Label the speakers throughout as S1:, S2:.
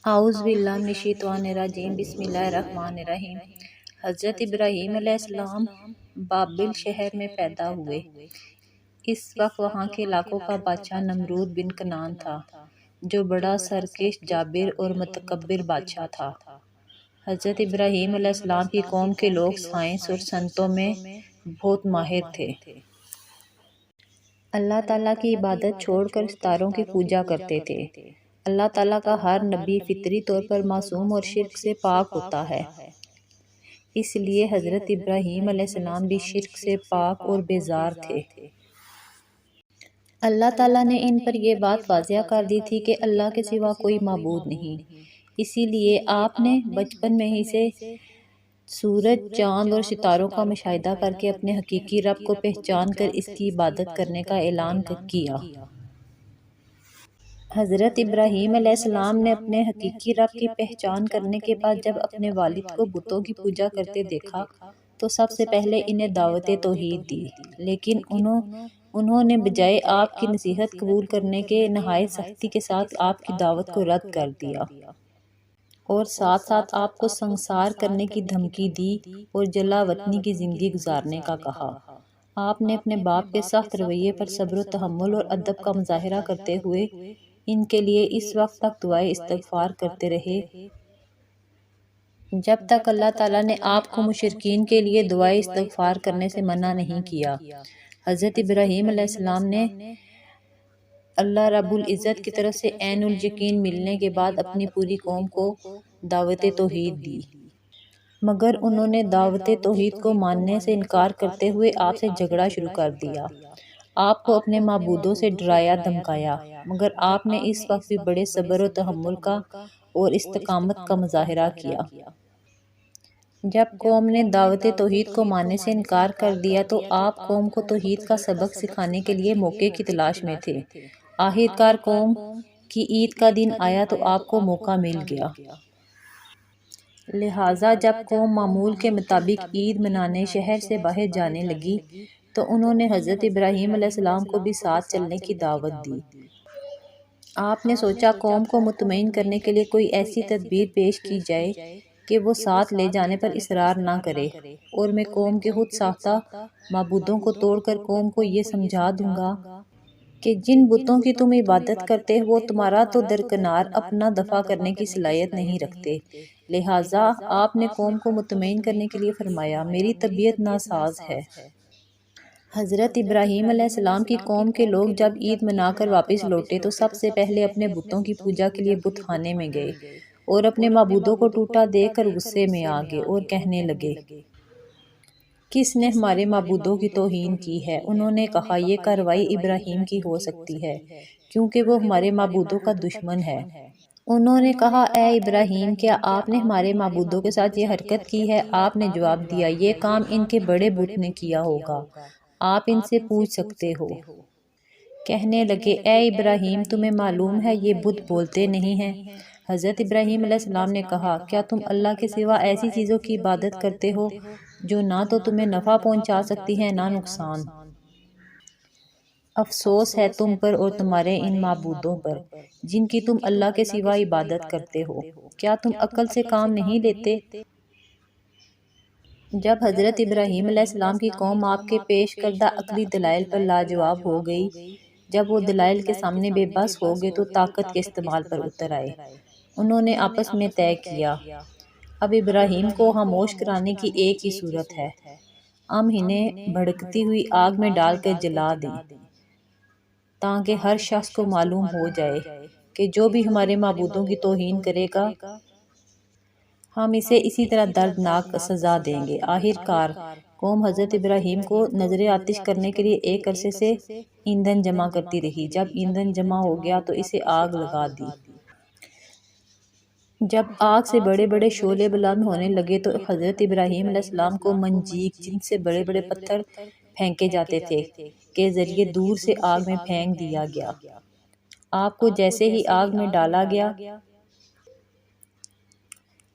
S1: اعوذ باللہ من الشیطان الرجیم بسم اللہ الرحمن الرحیم۔ حضرت ابراہیم علیہ السلام بابل شہر میں پیدا ہوئے۔ اس وقت وہاں کے علاقوں کا بادشاہ نمرود بن کنعان تھا، جو بڑا سرکش، جابر اور متکبر بادشاہ تھا۔ حضرت ابراہیم علیہ السلام کی قوم کے لوگ سائنس اور صنعتوں میں بہت ماہر تھے۔ اللہ تعالیٰ کی عبادت چھوڑ کر ستاروں کی پوجا کرتے تھے۔ اللہ تعالیٰ کا ہر نبی فطری طور پر معصوم اور شرک سے پاک ہوتا ہے، اس لیے حضرت ابراہیم علیہ السلام بھی شرک سے پاک اور بیزار تھے۔ اللہ تعالیٰ نے ان پر یہ بات واضح کر دی تھی کہ اللہ کے سوا کوئی معبود نہیں، اسی لیے آپ نے بچپن میں ہی سے سورج، چاند اور ستاروں کا مشاہدہ کر کے اپنے حقیقی رب کو پہچان کر اس کی عبادت کرنے کا اعلان کیا۔ حضرت ابراہیم علیہ السلام نے اپنے حقیقی رب کی پہچان کرنے کے بعد جب اپنے والد کو بتوں کی پوجا کرتے دیکھا تو سب سے پہلے انہیں دعوت توحید دی، لیکن انہوں نے بجائے آپ کی نصیحت قبول کرنے کے نہایت سختی کے ساتھ آپ کی دعوت کو رد کر دیا اور ساتھ ساتھ آپ کو سنسار کرنے کی دھمکی دی اور جلا وطنی کی زندگی گزارنے کا کہا۔ آپ نے اپنے باپ کے سخت رویے پر صبر و تحمل اور ادب کا مظاہرہ کرتے ہوئے ان کے لیے اس وقت تک دعائے استغفار کرتے رہے جب تک اللہ تعالیٰ نے آپ کو مشرکین کے لیے دعائے استغفار کرنے سے منع نہیں کیا۔ حضرت ابراہیم علیہ السلام نے اللہ رب العزت کی طرف سے عین الیقین ملنے کے بعد اپنی پوری قوم کو دعوت توحید دی، مگر انہوں نے دعوت توحید کو ماننے سے انکار کرتے ہوئے آپ سے جھگڑا شروع کر دیا، آپ کو اپنے معبودوں سے ڈرایا دھمکایا، مگر آپ نے اس وقت بھی بڑے صبر و تحمل کا اور استقامت کا مظاہرہ کیا۔ جب قوم نے دعوت توحید کو ماننے سے انکار کر دیا تو آپ قوم کو توحید کا سبق سکھانے کے لیے موقع کی تلاش میں تھے۔ آخر کار قوم کی عید کا دن آیا تو آپ کو موقع مل گیا۔ لہٰذا جب قوم معمول کے مطابق عید منانے شہر سے باہر جانے لگی تو انہوں نے حضرت ابراہیم علیہ السلام کو بھی ساتھ چلنے کی دعوت دی۔ آپ نے سوچا قوم کو مطمئن کرنے کے لیے کوئی ایسی تدبیر پیش کی جائے کہ وہ ساتھ لے جانے پر اصرار نہ کرے، اور میں قوم کے خود ساختہ معبودوں کو توڑ کر قوم کو یہ سمجھا دوں گا کہ جن بتوں کی تم عبادت کرتے ہو وہ تمہارا تو درکنار اپنا دفاع کرنے کی صلاحیت نہیں رکھتے۔ لہٰذا آپ نے قوم کو مطمئن کرنے کے لیے فرمایا، میری طبیعت ناساز ہے۔ حضرت ابراہیم علیہ السلام کی قوم کے لوگ جب عید منا کر واپس لوٹے تو سب سے پہلے اپنے بتوں کی پوجا کے لیے بت خانے میں گئے اور اپنے معبودوں کو ٹوٹا دیکھ کر غصے میں آ گئے اور کہنے لگے، کس نے ہمارے معبودوں کی توہین کی ہے؟ انہوں نے کہا، یہ کارروائی ابراہیم کی ہو سکتی ہے کیونکہ وہ ہمارے معبودوں کا دشمن ہے۔ انہوں نے کہا، اے ابراہیم، کیا آپ نے ہمارے معبودوں کے ساتھ یہ حرکت کی ہے؟ آپ نے جواب دیا، یہ کام ان کے بڑے بت نے کیا ہوگا، آپ ان سے پوچھ سکتے ہو۔ کہنے لگے، اے ابراہیم، تمہیں معلوم ہے یہ بت بولتے نہیں ہیں۔ حضرت ابراہیم علیہ السلام نے کہا، کیا تم اللہ کے سوا ایسی چیزوں کی عبادت کرتے ہو جو نہ تو تمہیں نفع پہنچا سکتی ہیں نہ نقصان؟ افسوس ہے تم پر اور تمہارے ان معبودوں پر جن کی تم اللہ کے سوا عبادت کرتے ہو، کیا تم عقل سے کام نہیں لیتے؟ جب حضرت ابراہیم علیہ السلام کی قوم آپ کے پیش کردہ عقلی دلائل پر لاجواب ہو گئی، جب وہ دلائل کے سامنے بے بس ہو گئے تو طاقت کے استعمال پر اتر آئے۔ انہوں نے آپس میں طے کیا، اب ابراہیم کو خاموش کرانے کی ایک ہی صورت ہے، ہم انہیں بھڑکتی ہوئی آگ میں ڈال کر جلا دیں تاکہ ہر شخص کو معلوم ہو جائے کہ جو بھی ہمارے معبودوں کی توہین کرے گا ہم اسے اسی طرح دردناک سزا دیں گے۔ آخر کار قوم حضرت ابراہیم کو نظر آتش کرنے کے لیے ایک عرصے سے ایندھن جمع کرتی رہی۔ جب ایندھن جمع ہو گیا تو اسے آگ لگا دی۔ جب آگ سے بڑے بڑے شعلے بلند ہونے لگے تو حضرت ابراہیم علیہ السلام کو منجیق، جن سے بڑے بڑے پتھر پھینکے جاتے تھے، کے ذریعے دور سے آگ میں پھینک دیا گیا۔ آپ کو جیسے ہی آگ میں ڈالا گیا،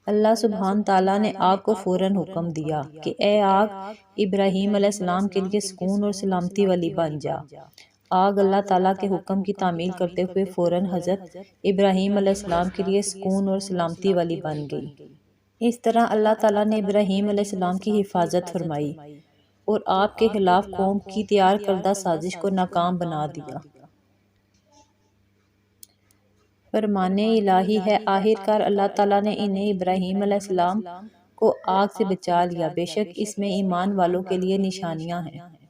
S1: اللہ سبحانہ تعالیٰ نے آگ کو فوراً حکم دیا کہ اے آگ، ابراہیم علیہ السلام کے لیے سکون اور سلامتی والی بن جا۔ آگ اللہ تعالیٰ کے حکم کی تعمیل کرتے ہوئے فوراً حضرت ابراہیم علیہ السلام کے لیے سکون اور سلامتی والی بن گئی۔ اس طرح اللہ تعالیٰ نے ابراہیم علیہ السلام کی حفاظت فرمائی اور آپ کے خلاف قوم کی تیار کردہ سازش کو ناکام بنا دیا۔ فرمان الہی ہے، آخر کار اللہ تعالیٰ نے انہیں ابراہیم علیہ السلام کو آگ سے بچا لیا۔ بے شک اس میں ایمان والوں کے لیے نشانیاں ہیں۔